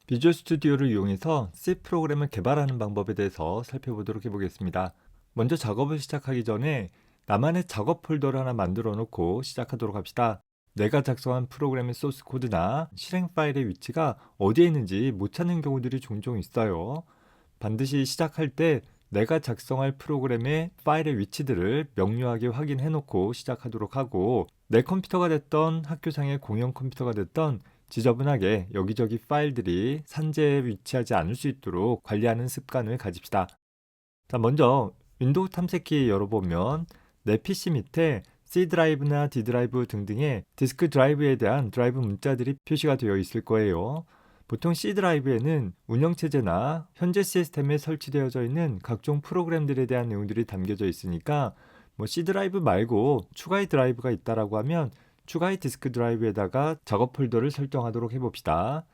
비주얼 스튜디오를 이용해서 C 프로그램을 개발하는 방법에 대해서 살펴보도록 해보겠습니다. 먼저 작업을 시작하기 전에 나만의 작업 폴더를 하나 만들어 놓고 시작하도록 합시다. 내가 작성한 프로그램의 소스 코드나 실행 파일의 위치가 어디에 있는지 못 찾는 경우들이 종종 있어요. 반드시 시작할 때 내가 작성할 프로그램의 파일의 위치들을 명료하게 확인해 놓고 시작하도록 하고, 내 컴퓨터가 됐던 학교상의 공용 컴퓨터가 됐던 지저분하게 여기저기 파일들이 산재에 위치하지 않을 수 있도록 관리하는 습관을 가집시다. 자, 먼저 윈도우 탐색기 열어보면 내 PC 밑에 C 드라이브나 D 드라이브 등등의 디스크 드라이브에 대한 드라이브 문자들이 표시가 되어 있을 거예요. 보통 C 드라이브에는 운영체제나 현재 시스템에 설치되어져 있는 각종 프로그램들에 대한 내용들이 담겨져 있으니까 C 드라이브 말고 추가의 드라이브가 있다라고 하면 추가의 디스크 드라이브에다가 작업 폴더를 설정하도록 해봅시다.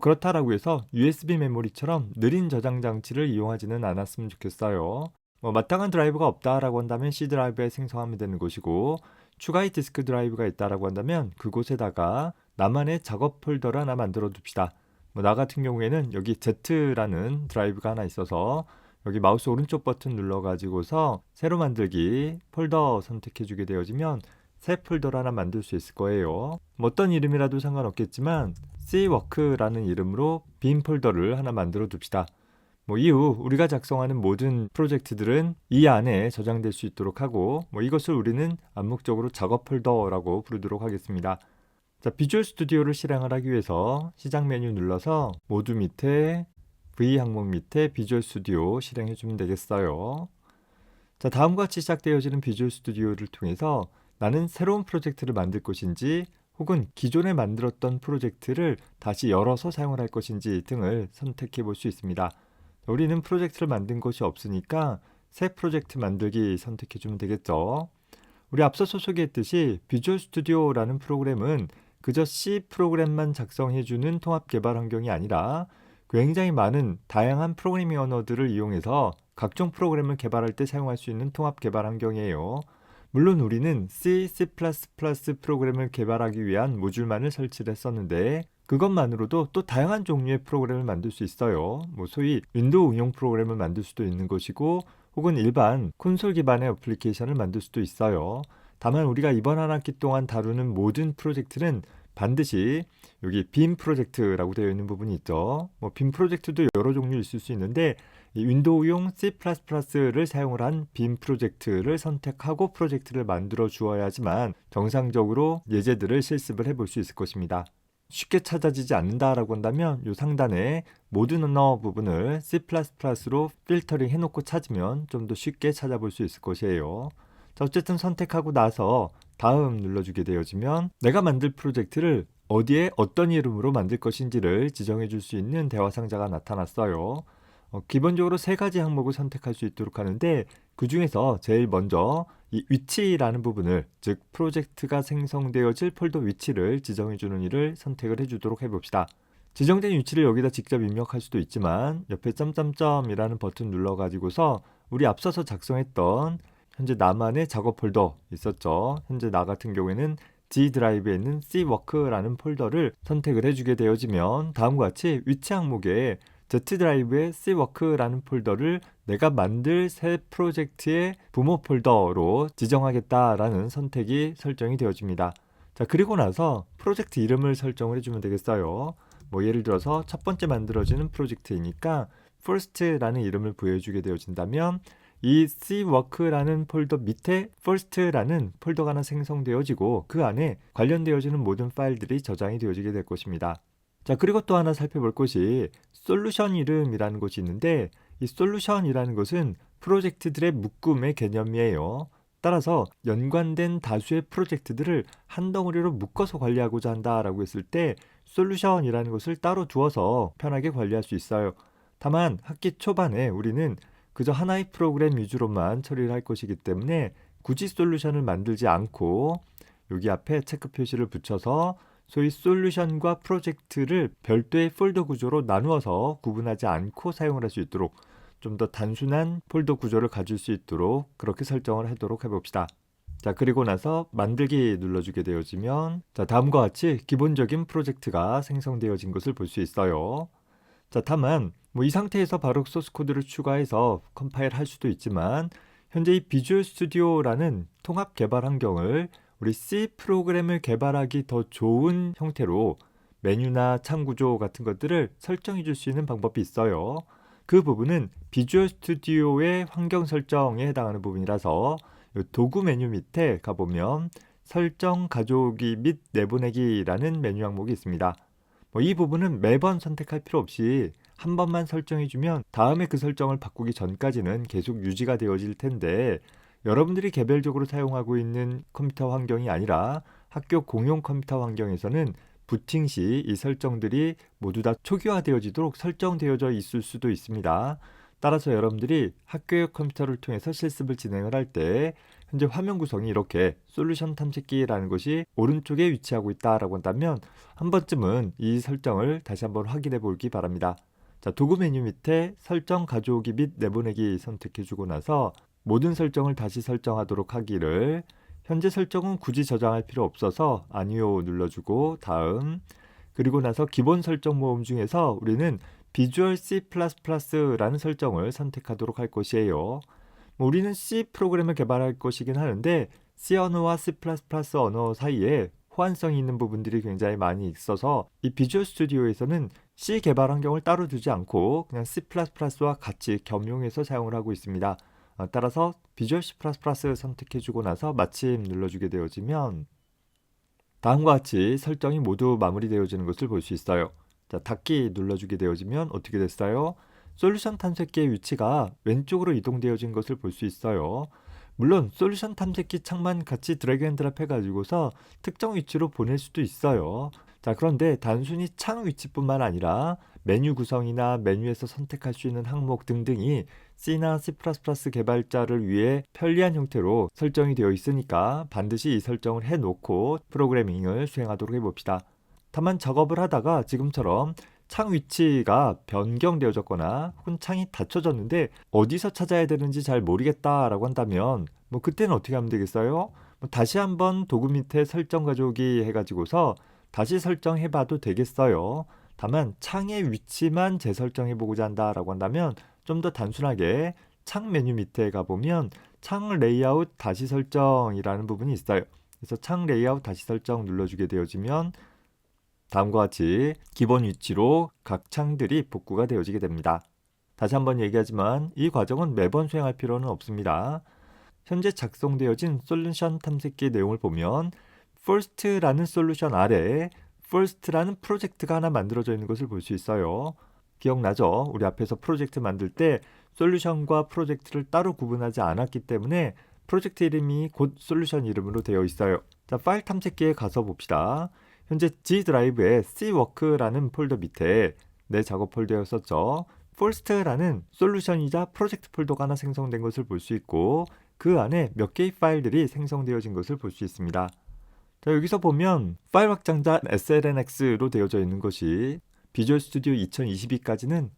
그렇다라고 해서 USB 메모리처럼 느린 저장 장치를 이용하지는 않았으면 좋겠어요. 마땅한 드라이브가 없다라고 한다면 C 드라이브에 생성하면 되는 것이고, 추가의 디스크 드라이브가 있다라고 한다면 그곳에다가 나만의 작업 폴더를 하나 만들어 둡시다. 나 같은 경우에는 여기 Z라는 드라이브가 하나 있어서 여기 마우스 오른쪽 버튼 눌러가지고서 새로 만들기 폴더 선택해주게 되어지면 새 폴더를 하나 만들 수 있을 거예요. 어떤 이름이라도 상관없겠지만 Cwork라는 이름으로 빈 폴더를 하나 만들어 둡시다. 이후 우리가 작성하는 모든 프로젝트들은 이 안에 저장될 수 있도록 하고, 이것을 우리는 암묵적으로 작업 폴더라고 부르도록 하겠습니다. 자, 비주얼 스튜디오를 실행을 하기 위해서 시작 메뉴 눌러서 모두 밑에 V 항목 밑에 비주얼 스튜디오 실행해 주면 되겠어요. 자, 다음과 같이 시작되어지는 비주얼 스튜디오를 통해서 나는 새로운 프로젝트를 만들 것인지 혹은 기존에 만들었던 프로젝트를 다시 열어서 사용을 할 것인지 등을 선택해 볼 수 있습니다. 우리는 프로젝트를 만든 것이 없으니까 새 프로젝트 만들기 선택해 주면 되겠죠. 우리 앞서서 소개했듯이 비주얼 스튜디오라는 프로그램은 그저 C 프로그램만 작성해 주는 통합 개발 환경이 아니라 굉장히 많은 다양한 프로그래밍 언어들을 이용해서 각종 프로그램을 개발할 때 사용할 수 있는 통합 개발 환경이에요. 물론 우리는 C, C++ 프로그램을 개발하기 위한 모듈만을 설치를 했었는데 그것만으로도 또 다양한 종류의 프로그램을 만들 수 있어요. 소위 윈도우 응용 프로그램을 만들 수도 있는 것이고 혹은 일반 콘솔 기반의 어플리케이션을 만들 수도 있어요. 다만 우리가 이번 한 학기 동안 다루는 모든 프로젝트는 반드시 여기 빔 프로젝트라고 되어 있는 부분이 있죠. 빔 프로젝트도 여러 종류 있을 수 있는데 이 윈도우용 C++를 사용을 한 빔 프로젝트를 선택하고 프로젝트를 만들어 주어야지만 정상적으로 예제들을 실습을 해볼 수 있을 것입니다. 쉽게 찾아지지 않는다라고 한다면 이 상단에 모든 언어 부분을 C++로 필터링 해놓고 찾으면 좀 더 쉽게 찾아볼 수 있을 것이에요. 자, 어쨌든 선택하고 나서 다음 눌러주게 되어지면 내가 만들 프로젝트를 어디에 어떤 이름으로 만들 것인지를 지정해 줄 수 있는 대화 상자가 나타났어요. 기본적으로 세 가지 항목을 선택할 수 있도록 하는데 그 중에서 제일 먼저 이 위치라는 부분을, 즉 프로젝트가 생성되어질 폴더 위치를 지정해 주는 일을 선택을 해주도록 해봅시다. 지정된 위치를 여기다 직접 입력할 수도 있지만 옆에 점점점이라는 버튼 눌러가지고서 우리 앞서서 작성했던 현재 나만의 작업 폴더 있었죠. 현재 나 같은 경우에는 G 드라이브에 있는 Cwork라는 폴더를 선택을 해주게 되어지면 다음과 같이 위치 항목에 Z 드라이브의 Cwork라는 폴더를 내가 만들 새 프로젝트의 부모 폴더로 지정하겠다라는 선택이 설정이 되어집니다. 자, 그리고 나서 프로젝트 이름을 설정을 해주면 되겠어요. 예를 들어서 첫 번째 만들어지는 프로젝트이니까 first라는 이름을 부여해주게 되어진다면 이 Cwork라는 폴더 밑에 first라는 폴더가 하나 생성되어지고 그 안에 관련되어지는 모든 파일들이 저장이 되어지게 될 것입니다. 자, 그리고 또 하나 살펴볼 것이 솔루션 이름이라는 것이 있는데 이 솔루션이라는 것은 프로젝트들의 묶음의 개념이에요. 따라서 연관된 다수의 프로젝트들을 한 덩어리로 묶어서 관리하고자 한다라고 했을 때 솔루션이라는 것을 따로 두어서 편하게 관리할 수 있어요. 다만 학기 초반에 우리는 그저 하나의 프로그램 위주로만 처리를 할 것이기 때문에 굳이 솔루션을 만들지 않고 여기 앞에 체크 표시를 붙여서 소위 솔루션과 프로젝트를 별도의 폴더 구조로 나누어서 구분하지 않고 사용을 할 수 있도록 좀 더 단순한 폴더 구조를 가질 수 있도록 그렇게 설정을 하도록 해봅시다. 자, 그리고 나서 만들기 눌러주게 되어지면 자, 다음과 같이 기본적인 프로젝트가 생성되어진 것을 볼 수 있어요. 자, 다만 이 상태에서 바로 소스 코드를 추가해서 컴파일 할 수도 있지만 현재 이 비주얼 스튜디오라는 통합 개발 환경을 우리 C 프로그램을 개발하기 더 좋은 형태로 메뉴나 창 구조 같은 것들을 설정해 줄 수 있는 방법이 있어요. 그 부분은 비주얼 스튜디오의 환경 설정에 해당하는 부분이라서 이 도구 메뉴 밑에 가보면 설정 가져오기 및 내보내기라는 메뉴 항목이 있습니다. 이 부분은 매번 선택할 필요 없이 한 번만 설정해주면 다음에 그 설정을 바꾸기 전까지는 계속 유지가 되어질 텐데, 여러분들이 개별적으로 사용하고 있는 컴퓨터 환경이 아니라 학교 공용 컴퓨터 환경에서는 부팅 시 이 설정들이 모두 다 초기화되어지도록 설정되어져 있을 수도 있습니다. 따라서 여러분들이 학교의 컴퓨터를 통해서 실습을 진행을 할 때 현재 화면 구성이 이렇게 솔루션 탐색기라는 것이 오른쪽에 위치하고 있다라고 한다면 한 번쯤은 이 설정을 다시 한번 확인해 보기 바랍니다. 자, 도구 메뉴 밑에 설정 가져오기 및 내보내기 선택해 주고 나서 모든 설정을 다시 설정하도록 하기를, 현재 설정은 굳이 저장할 필요 없어서 아니요 눌러주고 다음, 그리고 나서 기본 설정 모음 중에서 우리는 비주얼 C++라는 설정을 선택하도록 할 것이에요. 우리는 C 프로그램을 개발할 것이긴 하는데 C 언어와 C++ 언어 사이에 호환성이 있는 부분들이 굉장히 많이 있어서 이 비주얼 스튜디오에서는 C 개발 환경을 따로 두지 않고 그냥 C++와 같이 겸용해서 사용을 하고 있습니다. 따라서 비주얼 C++ 선택해주고 나서 마침 눌러주게 되어지면 다음과 같이 설정이 모두 마무리되어지는 것을 볼 수 있어요. 자, 닫기 눌러주게 되어지면 어떻게 됐어요? 솔루션 탐색기의 위치가 왼쪽으로 이동되어진 것을 볼 수 있어요. 물론 솔루션 탐색기 창만 같이 드래그 앤 드랍 해가지고서 특정 위치로 보낼 수도 있어요. 자, 그런데 단순히 창 위치뿐만 아니라 메뉴 구성이나 메뉴에서 선택할 수 있는 항목 등등이 C나 C++ 개발자를 위해 편리한 형태로 설정이 되어 있으니까 반드시 이 설정을 해놓고 프로그래밍을 수행하도록 해봅시다. 다만 작업을 하다가 지금처럼 창 위치가 변경되어졌거나 혹은 창이 닫혀졌는데 어디서 찾아야 되는지 잘 모르겠다라고 한다면 그때는 어떻게 하면 되겠어요? 다시 한번 도구 밑에 설정 가져오기 해가지고서 다시 설정해봐도 되겠어요. 다만 창의 위치만 재설정해 보고자 한다라고 한다면 좀 더 단순하게 창 메뉴 밑에 가보면 창 레이아웃 다시 설정이라는 부분이 있어요. 그래서 창 레이아웃 다시 설정 눌러주게 되어지면 다음과 같이 기본 위치로 각 창들이 복구가 되어지게 됩니다. 다시 한번 얘기하지만 이 과정은 매번 수행할 필요는 없습니다. 현재 작성되어진 솔루션 탐색기 내용을 보면 first라는 솔루션 아래에 first라는 프로젝트가 하나 만들어져 있는 것을 볼 수 있어요. 기억나죠? 우리 앞에서 프로젝트 만들 때 솔루션과 프로젝트를 따로 구분하지 않았기 때문에 프로젝트 이름이 곧 솔루션 이름으로 되어 있어요. 자, 파일 탐색기에 가서 봅시다. 현재 G 드라이브에 C워크라는 폴더 밑에 내 작업 폴더였었죠. first라는 솔루션이자 프로젝트 폴더가 하나 생성된 것을 볼 수 있고 그 안에 몇 개의 파일들이 생성되어진 것을 볼 수 있습니다. 자, 여기서 보면 파일 확장자 slnx로 되어져 있는 것이 비주얼 스튜디오 2022까지는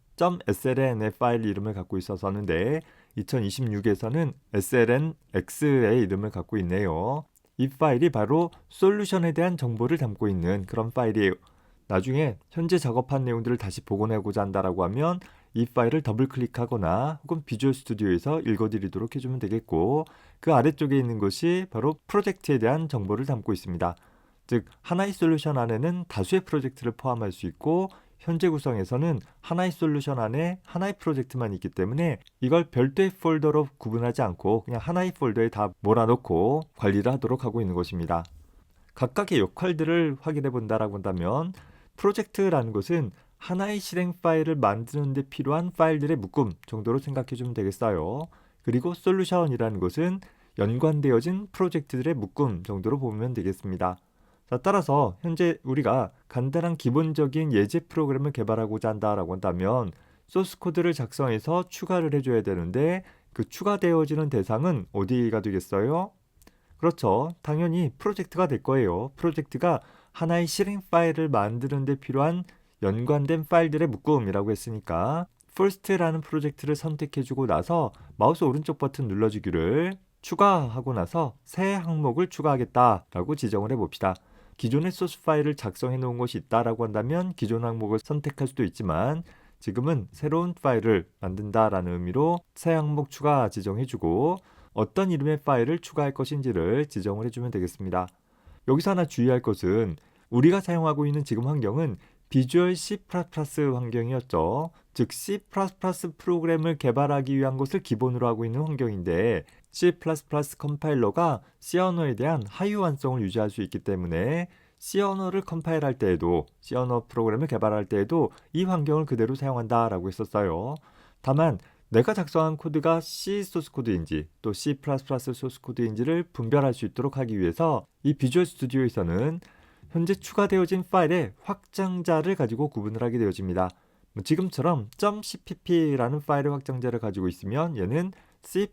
.sln의 파일 이름을 갖고 있었는데 2026에서는 slnx의 이름을 갖고 있네요. 이 파일이 바로 솔루션에 대한 정보를 담고 있는 그런 파일이에요. 나중에 현재 작업한 내용들을 다시 복원하고자 한다라고 하면 이 파일을 더블 클릭하거나 혹은 비주얼 스튜디오에서 읽어드리도록 해주면 되겠고 그 아래쪽에 있는 것이 바로 프로젝트에 대한 정보를 담고 있습니다. 즉 하나의 솔루션 안에는 다수의 프로젝트를 포함할 수 있고 현재 구성에서는 하나의 솔루션 안에 하나의 프로젝트만 있기 때문에 이걸 별도의 폴더로 구분하지 않고 그냥 하나의 폴더에 다 몰아넣고 관리를 하도록 하고 있는 것입니다. 각각의 역할들을 확인해 본다라고 한다면 프로젝트라는 것은 하나의 실행 파일을 만드는 데 필요한 파일들의 묶음 정도로 생각해 주면 되겠어요. 그리고 솔루션이라는 것은 연관되어진 프로젝트들의 묶음 정도로 보면 되겠습니다. 자, 따라서 현재 우리가 간단한 기본적인 예제 프로그램을 개발하고자 한다라고 한다면 소스 코드를 작성해서 추가를 해줘야 되는데 그 추가되어지는 대상은 어디가 되겠어요? 그렇죠. 당연히 프로젝트가 될 거예요. 프로젝트가 하나의 실행 파일을 만드는 데 필요한 연관된 파일들의 묶음이라고 했으니까 first라는 프로젝트를 선택해주고 나서 마우스 오른쪽 버튼 눌러주기를 추가하고 나서 새 항목을 추가하겠다라고 지정을 해봅시다. 기존의 소스 파일을 작성해 놓은 것이 있다라고 한다면 기존 항목을 선택할 수도 있지만 지금은 새로운 파일을 만든다라는 의미로 새 항목 추가 지정해주고 어떤 이름의 파일을 추가할 것인지를 지정을 해주면 되겠습니다. 여기서 하나 주의할 것은 우리가 사용하고 있는 지금 환경은 비주얼 C++ 환경이었죠. 즉 C++ 프로그램을 개발하기 위한 것을 기본으로 하고 있는 환경인데 C++ 컴파일러가 C 언어에 대한 하위 완성을 유지할 수 있기 때문에 C 언어를 컴파일할 때에도 C 언어 프로그램을 개발할 때에도 이 환경을 그대로 사용한다라고 했었어요. 다만 내가 작성한 코드가 C 소스 코드인지 또 C++ 소스 코드인지를 분별할 수 있도록 하기 위해서 이 비주얼 스튜디오에서는 현재 추가되어진 파일의 확장자를 가지고 구분을 하게 되어집니다. 지금처럼 .cpp라는 파일의 확장자를 가지고 있으면 얘는 C++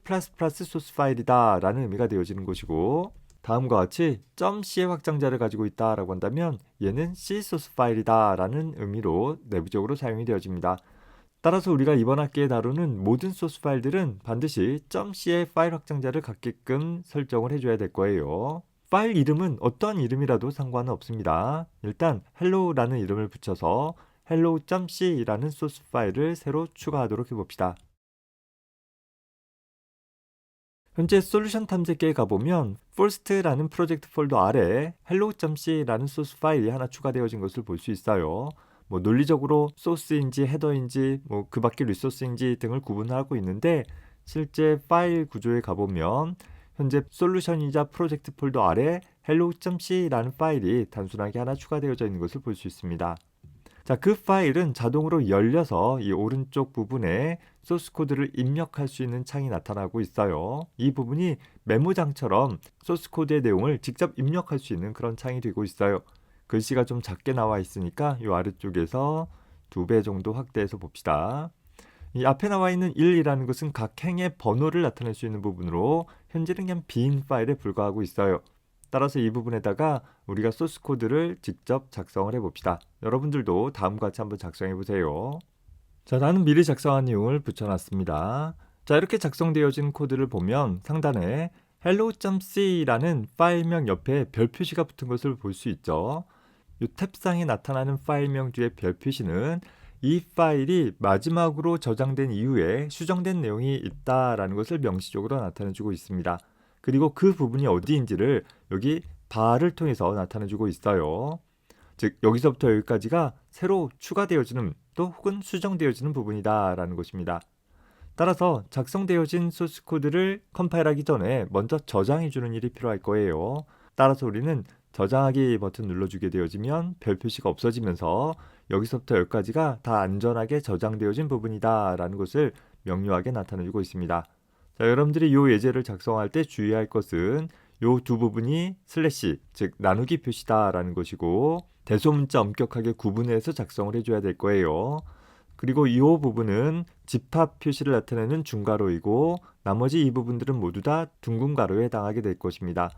소스 파일이다 라는 의미가 되어지는 것이고 다음과 같이 .c의 확장자를 가지고 있다라고 한다면 얘는 C 소스 파일이다 라는 의미로 내부적으로 사용이 되어집니다. 따라서 우리가 이번 학기에 다루는 모든 소스 파일들은 반드시 .c의 파일 확장자를 갖게끔 설정을 해줘야 될 거예요. 파일 이름은 어떠한 이름이라도 상관은 없습니다. 일단 hello라는 이름을 붙여서 hello.c라는 소스 파일을 새로 추가하도록 해봅시다. 현재 솔루션 탐색기에 가보면 first라는 프로젝트 폴더 아래 hello.c라는 소스 파일이 하나 추가되어진 것을 볼 수 있어요. 논리적으로 소스인지 헤더인지 그 밖의 리소스인지 등을 구분하고 있는데 실제 파일 구조에 가보면 현재 솔루션이자 프로젝트 폴더 아래 hello.c라는 파일이 단순하게 하나 추가되어져 있는 것을 볼 수 있습니다. 자, 그 파일은 자동으로 열려서 이 오른쪽 부분에 소스 코드를 입력할 수 있는 창이 나타나고 있어요. 이 부분이 메모장처럼 소스 코드의 내용을 직접 입력할 수 있는 그런 창이 되고 있어요. 글씨가 좀 작게 나와 있으니까 이 아래쪽에서 2배 정도 확대해서 봅시다. 이 앞에 나와 있는 1이라는 것은 각 행의 번호를 나타낼 수 있는 부분으로 현재는 그냥 빈 파일에 불과하고 있어요. 따라서 이 부분에다가 우리가 소스 코드를 직접 작성을 해봅시다. 여러분들도 다음과 같이 한번 작성해 보세요. 자, 나는 미리 작성한 내용을 붙여놨습니다. 자, 이렇게 작성되어진 코드를 보면 상단에 hello.c라는 파일명 옆에 별 표시가 붙은 것을 볼 수 있죠. 이 탭상에 나타나는 파일명 뒤에 별 표시는 이 파일이 마지막으로 저장된 이후에 수정된 내용이 있다라는 것을 명시적으로 나타내주고 있습니다. 그리고 그 부분이 어디인지를 여기 bar을 통해서 나타내주고 있어요. 즉 여기서부터 여기까지가 새로 추가되어지는 또 혹은 수정되어지는 부분이다 라는 것입니다. 따라서 작성되어진 소스 코드를 컴파일하기 전에 먼저 저장해주는 일이 필요할 거예요. 따라서 우리는 저장하기 버튼 눌러주게 되어지면 별 표시가 없어지면서 여기서부터 여기까지가 다 안전하게 저장되어진 부분이다 라는 것을 명료하게 나타내주고 있습니다. 자, 여러분들이 이 예제를 작성할 때 주의할 것은 이 두 부분이 슬래시, 즉 나누기 표시다 라는 것이고 대소문자 엄격하게 구분해서 작성을 해줘야 될 거예요. 그리고 이 부분은 집합 표시를 나타내는 중괄호이고 나머지 이 부분들은 모두 다 둥근 가로에 해당하게 될 것입니다.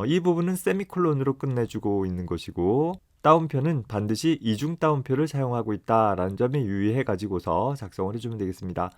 이 부분은 세미콜론으로 끝내주고 있는 것이고 따옴표는 반드시 이중 따옴표를 사용하고 있다라는 점에 유의해 가지고서 작성을 해주면 되겠습니다.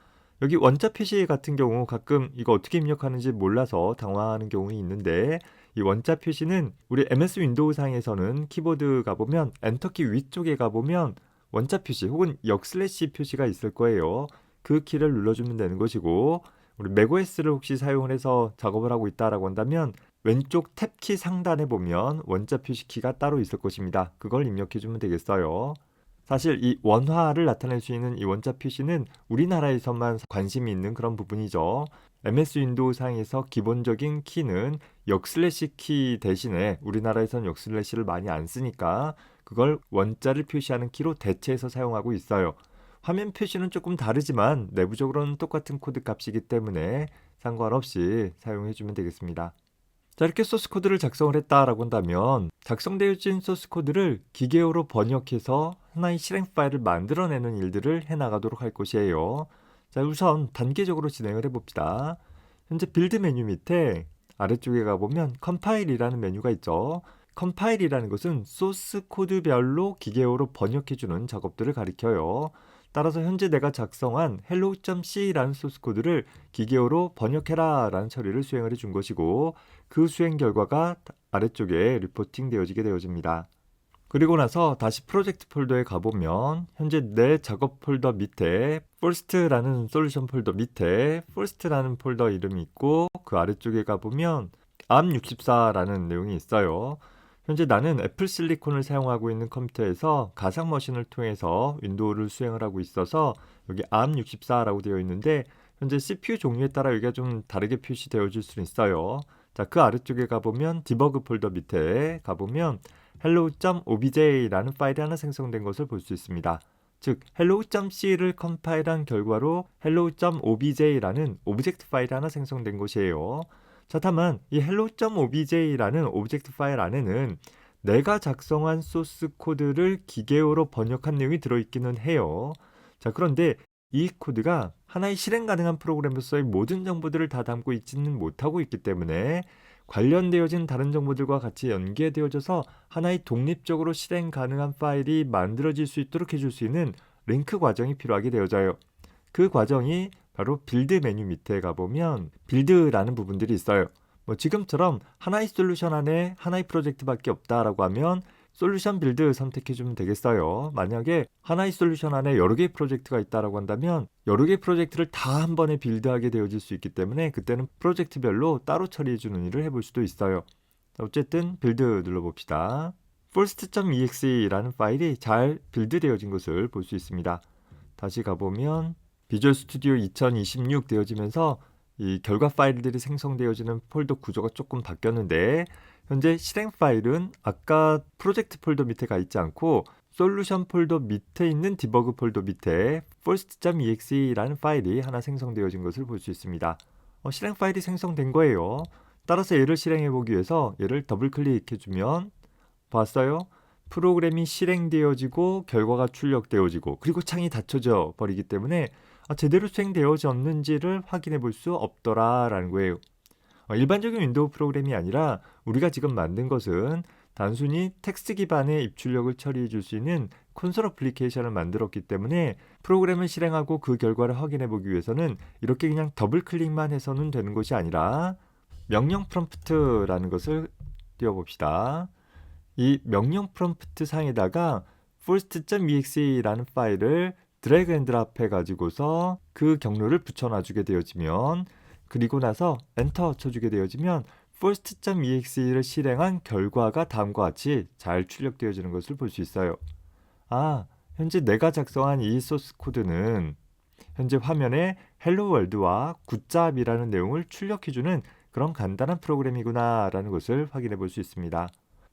여기 원자 표시 같은 경우 가끔 이거 어떻게 입력하는지 몰라서 당황하는 경우가 있는데 이 원자 표시는 우리 MS 윈도우 상에서는 키보드 가보면 엔터키 위쪽에 가보면 원자 표시 혹은 역슬래시 표시가 있을 거예요. 그 키를 눌러주면 되는 것이고 우리 macOS를 혹시 사용을 해서 작업을 하고 있다라고 한다면 왼쪽 탭키 상단에 보면 원자 표시 키가 따로 있을 것입니다. 그걸 입력해주면 되겠어요. 사실 이 원화를 나타낼 수 있는 이 원자 표시는 우리나라에서만 관심이 있는 그런 부분이죠. MS 윈도우 상에서 기본적인 키는 역슬래시 키 대신에 우리나라에선 역슬래시를 많이 안 쓰니까 그걸 원자를 표시하는 키로 대체해서 사용하고 있어요. 화면 표시는 조금 다르지만 내부적으로는 똑같은 코드 값이기 때문에 상관없이 사용해주면 되겠습니다. 자, 이렇게 소스 코드를 작성을 했다라고 한다면 작성되어진 소스 코드를 기계어로 번역해서 하나의 실행 파일을 만들어내는 일들을 해나가도록 할 것이에요. 자, 우선 단계적으로 진행을 해봅시다. 현재 빌드 메뉴 밑에 아래쪽에 가보면 컴파일이라는 메뉴가 있죠. 컴파일이라는 것은 소스 코드별로 기계어로 번역해주는 작업들을 가리켜요. 따라서 현재 내가 작성한 hello.c라는 소스 코드를 기계어로 번역해라 라는 처리를 수행을 해준 것이고 그 수행 결과가 아래쪽에 리포팅 되어지게 되어집니다. 그리고 나서 다시 프로젝트 폴더에 가보면 현재 내 작업 폴더 밑에 first라는 솔루션 폴더 밑에 first라는 폴더 이름이 있고 그 아래쪽에 가보면 ARM64라는 내용이 있어요. 현재 나는 애플 실리콘을 사용하고 있는 컴퓨터에서 가상 머신을 통해서 윈도우를 수행을 하고 있어서 여기 ARM64라고 되어 있는데 현재 CPU 종류에 따라 여기가 좀 다르게 표시되어질 수는 있어요. 자, 그 아래쪽에 가보면 디버그 폴더 밑에 가보면 hello.obj라는 파일이 하나 생성된 것을 볼 수 있습니다. 즉 hello.c를 컴파일한 결과로 hello.obj라는 오브젝트 파일이 하나 생성된 것이에요. 자, 다만 이 hello.obj라는 오브젝트 파일 안에는 내가 작성한 소스 코드를 기계어로 번역한 내용이 들어있기는 해요. 자, 그런데 이 코드가 하나의 실행 가능한 프로그램으로서의 모든 정보들을 다 담고 있지는 못하고 있기 때문에 관련되어진 다른 정보들과 같이 연계되어져서 하나의 독립적으로 실행 가능한 파일이 만들어질 수 있도록 해줄 수 있는 링크 과정이 필요하게 되어져요. 그 과정이 바로 빌드 메뉴 밑에 가보면 빌드라는 부분들이 있어요. 지금처럼 하나의 솔루션 안에 하나의 프로젝트밖에 없다라고 하면 솔루션 빌드 선택해주면 되겠어요. 만약에 하나의 솔루션 안에 여러 개의 프로젝트가 있다라고 한다면 여러 개의 프로젝트를 다 한 번에 빌드하게 되어질 수 있기 때문에 그때는 프로젝트별로 따로 처리해주는 일을 해볼 수도 있어요. 어쨌든 빌드 눌러봅시다. first.exe라는 파일이 잘 빌드되어진 것을 볼 수 있습니다. 다시 가보면 비주얼 스튜디오 2026 되어지면서 이 결과 파일들이 생성되어지는 폴더 구조가 조금 바뀌었는데 현재 실행 파일은 아까 프로젝트 폴더 밑에 가 있지 않고 솔루션 폴더 밑에 있는 디버그 폴더 밑에 first.exe라는 파일이 하나 생성되어진 것을 볼 수 있습니다. 실행 파일이 생성된 거예요. 따라서 얘를 실행해 보기 위해서 얘를 더블 클릭해주면 봤어요? 프로그램이 실행되어지고 결과가 출력되어지고 그리고 창이 닫혀져 버리기 때문에 제대로 수행되어졌는지를 확인해 볼 수 없더라라는 거예요. 일반적인 윈도우 프로그램이 아니라 우리가 지금 만든 것은 단순히 텍스트 기반의 입출력을 처리해 줄 수 있는 콘솔 어플리케이션을 만들었기 때문에 프로그램을 실행하고 그 결과를 확인해 보기 위해서는 이렇게 그냥 더블 클릭만 해서는 되는 것이 아니라 명령 프롬프트라는 것을 띄워봅시다. 이 명령 프롬프트 상에다가 first.exe라는 파일을 드래그 앤 드랍 해가지고서 그 경로를 붙여놔주게 되어지면 그리고 나서 엔터 쳐주게 되어지면 first.exe를 실행한 결과가 다음과 같이 잘 출력되어지는 것을 볼 수 있어요. 현재 내가 작성한 이 소스 코드는 현재 화면에 헬로 월드와 굿잡이라는 내용을 출력해주는 그런 간단한 프로그램이구나 라는 것을 확인해 볼 수 있습니다.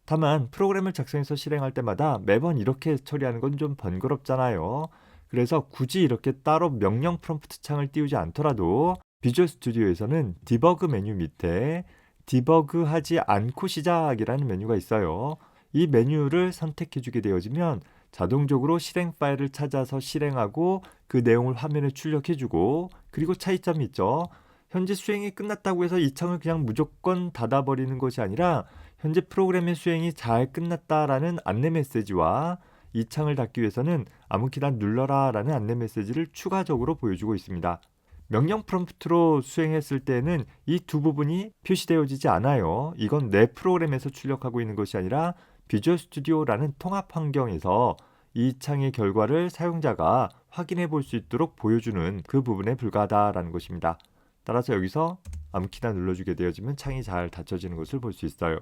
다만 프로그램을 작성해서 실행할 때마다 매번 이렇게 처리하는 건 좀 번거롭잖아요. 그래서 굳이 이렇게 따로 명령 프롬프트 창을 띄우지 않더라도 비주얼 스튜디오에서는 디버그 메뉴 밑에 디버그 하지 않고 시작이라는 메뉴가 있어요. 이 메뉴를 선택해 주게 되어지면 자동적으로 실행 파일을 찾아서 실행하고 그 내용을 화면에 출력해 주고 그리고 차이점이 있죠. 현재 수행이 끝났다고 해서 이 창을 그냥 무조건 닫아버리는 것이 아니라 현재 프로그램의 수행이 잘 끝났다라는 안내 메시지와 이 창을 닫기 위해서는 아무 키나 눌러라 라는 안내 메시지를 추가적으로 보여주고 있습니다. 명령 프롬프트로 수행했을 때는 이 두 부분이 표시되어지지 않아요. 이건 내 프로그램에서 출력하고 있는 것이 아니라 비주얼 스튜디오라는 통합 환경에서 이 창의 결과를 사용자가 확인해 볼 수 있도록 보여주는 그 부분에 불과하다라는 것입니다. 따라서 여기서 아무 키나 눌러주게 되어지면 창이 잘 닫혀지는 것을 볼 수 있어요.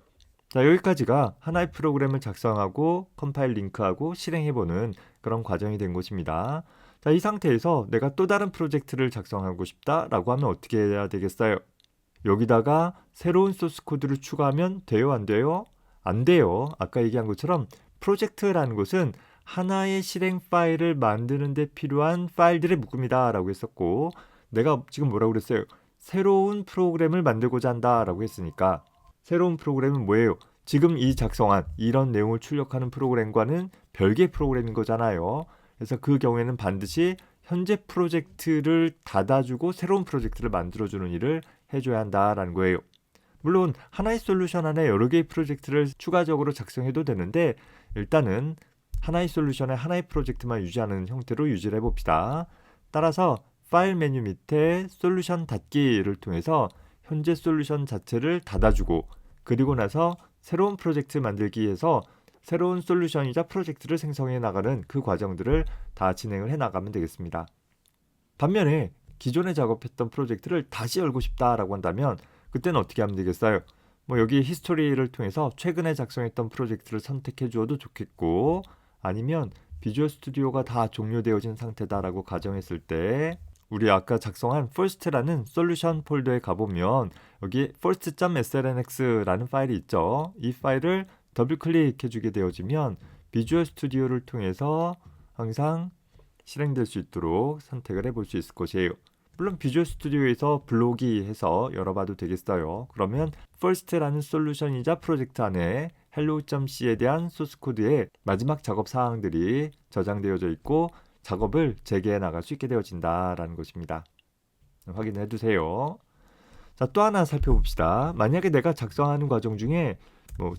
자, 여기까지가 하나의 프로그램을 작성하고 컴파일 링크하고 실행해보는 그런 과정이 된 것입니다. 자, 이 상태에서 내가 또 다른 프로젝트를 작성하고 싶다라고 하면 어떻게 해야 되겠어요? 여기다가 새로운 소스 코드를 추가하면 돼요? 안 돼요? 안 돼요. 아까 얘기한 것처럼 프로젝트라는 것은 하나의 실행 파일을 만드는 데 필요한 파일들의 묶음이다 라고 했었고 내가 지금 뭐라고 그랬어요? 새로운 프로그램을 만들고자 한다 라고 했으니까 새로운 프로그램은 뭐예요? 지금 이 작성한 이런 내용을 출력하는 프로그램과는 별개의 프로그램인 거잖아요. 그래서 그 경우에는 반드시 현재 프로젝트를 닫아주고 새로운 프로젝트를 만들어주는 일을 해줘야 한다라는 거예요. 물론 하나의 솔루션 안에 여러 개의 프로젝트를 추가적으로 작성해도 되는데 일단은 하나의 솔루션에 하나의 프로젝트만 유지하는 형태로 유지를 해봅시다. 따라서 파일 메뉴 밑에 솔루션 닫기를 통해서 현재 솔루션 자체를 닫아주고 그리고 나서 새로운 프로젝트 만들기 위해서 새로운 솔루션이자 프로젝트를 생성해 나가는 그 과정들을 다 진행을 해 나가면 되겠습니다. 반면에 기존에 작업했던 프로젝트를 다시 열고 싶다라고 한다면 그때는 어떻게 하면 되겠어요? 여기 히스토리를 통해서 최근에 작성했던 프로젝트를 선택해 주어도 좋겠고, 아니면 비주얼 스튜디오가 다 종료되어진 상태다라고 가정했을 때 우리 아까 작성한 first라는 솔루션 폴더에 가보면 여기 first.slnx라는 파일이 있죠. 이 파일을 더블 클릭해 주게 되어지면 비주얼 스튜디오를 통해서 항상 실행될 수 있도록 선택을 해볼 수 있을 것이에요. 물론 비주얼 스튜디오에서 블로기 해서 열어봐도 되겠어요. 그러면 first라는 솔루션이자 프로젝트 안에 hello.c에 대한 소스코드의 마지막 작업 사항들이 저장되어져 있고 작업을 재개해 나갈 수 있게 되어진다라는 것입니다. 확인해 두세요. 자, 또 하나 살펴봅시다. 만약에 내가 작성하는 과정 중에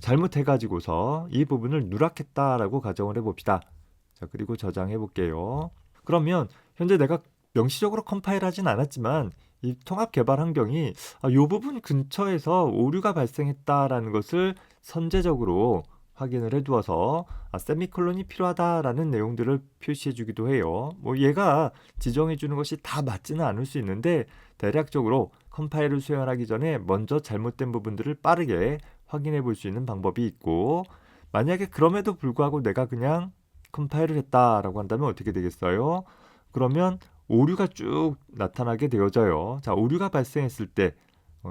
잘못해가지고서 이 부분을 누락했다라고 가정을 해봅시다. 자, 그리고 저장해 볼게요. 그러면 현재 내가 명시적으로 컴파일하진 않았지만 이 통합 개발 환경이 이 부분 근처에서 오류가 발생했다라는 것을 선제적으로 확인을 해두어서 세미콜론이 필요하다라는 내용들을 표시해 주기도 해요. 얘가 지정해 주는 것이 다 맞지는 않을 수 있는데 대략적으로 컴파일을 수행하기 전에 먼저 잘못된 부분들을 빠르게 확인해 볼 수 있는 방법이 있고, 만약에 그럼에도 불구하고 내가 그냥 컴파일을 했다라고 한다면 어떻게 되겠어요? 그러면 오류가 쭉 나타나게 되어져요. 자, 오류가 발생했을 때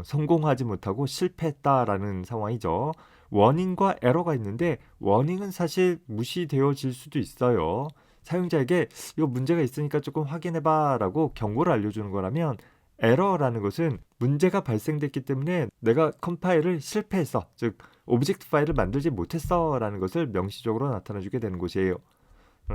성공하지 못하고 실패했다라는 상황이죠. 워닝과 에러가 있는데 워닝은 사실 무시되어질 수도 있어요. 사용자에게 이거 문제가 있으니까 조금 확인해봐 라고 경고를 알려주는 거라면, 에러라는 것은 문제가 발생됐기 때문에 내가 컴파일을 실패했어, 즉 오브젝트 파일을 만들지 못했어 라는 것을 명시적으로 나타내주게 되는 것이에요.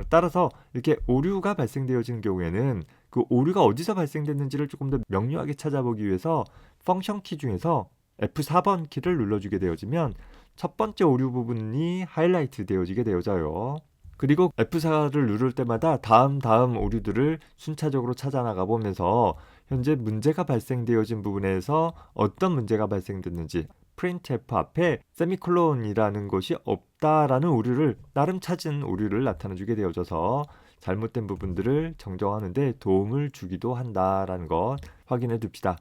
따라서 이렇게 오류가 발생되어지는 경우에는 그 오류가 어디서 발생됐는지를 조금 더 명료하게 찾아보기 위해서 펑션 키 중에서 F4번 키를 눌러주게 되어지면 첫 번째 오류 부분이 하이라이트 되어지게 되어져요. 그리고 F4를 누를 때마다 다음 오류들을 순차적으로 찾아 나가 보면서 현재 문제가 발생되어진 부분에서 어떤 문제가 발생됐는지, printf 앞에 세미콜론이라는 것이 없다라는 오류를 나름 찾은 오류를 나타내주게 되어져서 잘못된 부분들을 정정하는 데 도움을 주기도 한다라는 것 확인해 둡시다.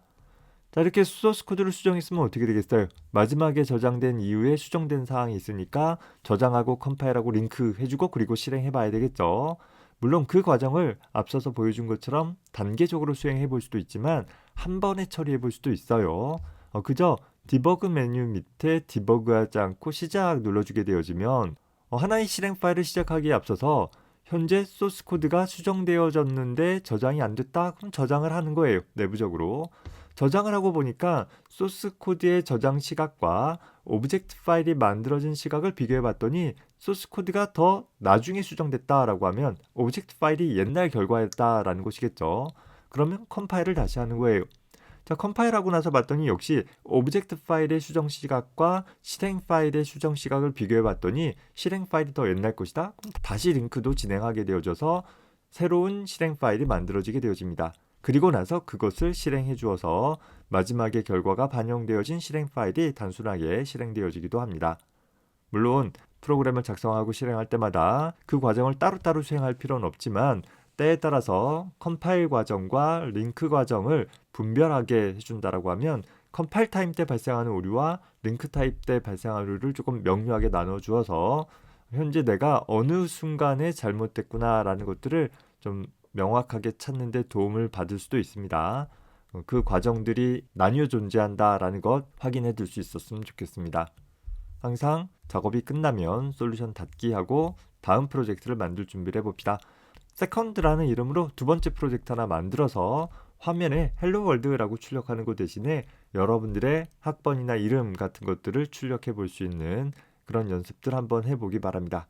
자, 이렇게 소스 코드를 수정했으면 어떻게 되겠어요? 마지막에 저장된 이후에 수정된 사항이 있으니까 저장하고 컴파일하고 링크 해주고 그리고 실행해 봐야 되겠죠. 물론 그 과정을 앞서서 보여준 것처럼 단계적으로 수행해 볼 수도 있지만 한 번에 처리해 볼 수도 있어요. 그저 디버그 메뉴 밑에 디버그하지 않고 시작 눌러주게 되어지면 하나의 실행 파일을 시작하기에 앞서서 현재 소스 코드가 수정되어졌는데 저장이 안 됐다? 그럼 저장을 하는 거예요. 내부적으로. 저장을 하고 보니까 소스 코드의 저장 시각과 오브젝트 파일이 만들어진 시각을 비교해 봤더니 소스 코드가 더 나중에 수정됐다라고 하면 오브젝트 파일이 옛날 결과였다라는 것이겠죠. 그러면 컴파일을 다시 하는 거예요. 자, 컴파일하고 나서 봤더니 역시 오브젝트 파일의 수정 시각과 실행 파일의 수정 시각을 비교해 봤더니 실행 파일이 더 옛날 것이다. 그럼 다시 링크도 진행하게 되어져서 새로운 실행 파일이 만들어지게 되어집니다. 그리고 나서 그것을 실행해 주어서 마지막에 결과가 반영되어진 실행 파일이 단순하게 실행되어지기도 합니다. 물론 프로그램을 작성하고 실행할 때마다 그 과정을 따로따로 수행할 필요는 없지만 때에 따라서 컴파일 과정과 링크 과정을 분별하게 해준다라고 하면 컴파일 타임 때 발생하는 오류와 링크 타임 때 발생하는 오류를 조금 명료하게 나눠주어서 현재 내가 어느 순간에 잘못됐구나라는 것들을 좀 명확하게 찾는 데 도움을 받을 수도 있습니다. 그 과정들이 나뉘어 존재한다라는 것 확인해 둘 수 있었으면 좋겠습니다. 항상 작업이 끝나면 솔루션 닫기 하고 다음 프로젝트를 만들 준비를 해봅시다. 세컨드라는 이름으로 두 번째 프로젝트 하나 만들어서 화면에 헬로 월드라고 출력하는 것 대신에 여러분들의 학번이나 이름 같은 것들을 출력해 볼 수 있는 그런 연습들 한번 해보기 바랍니다.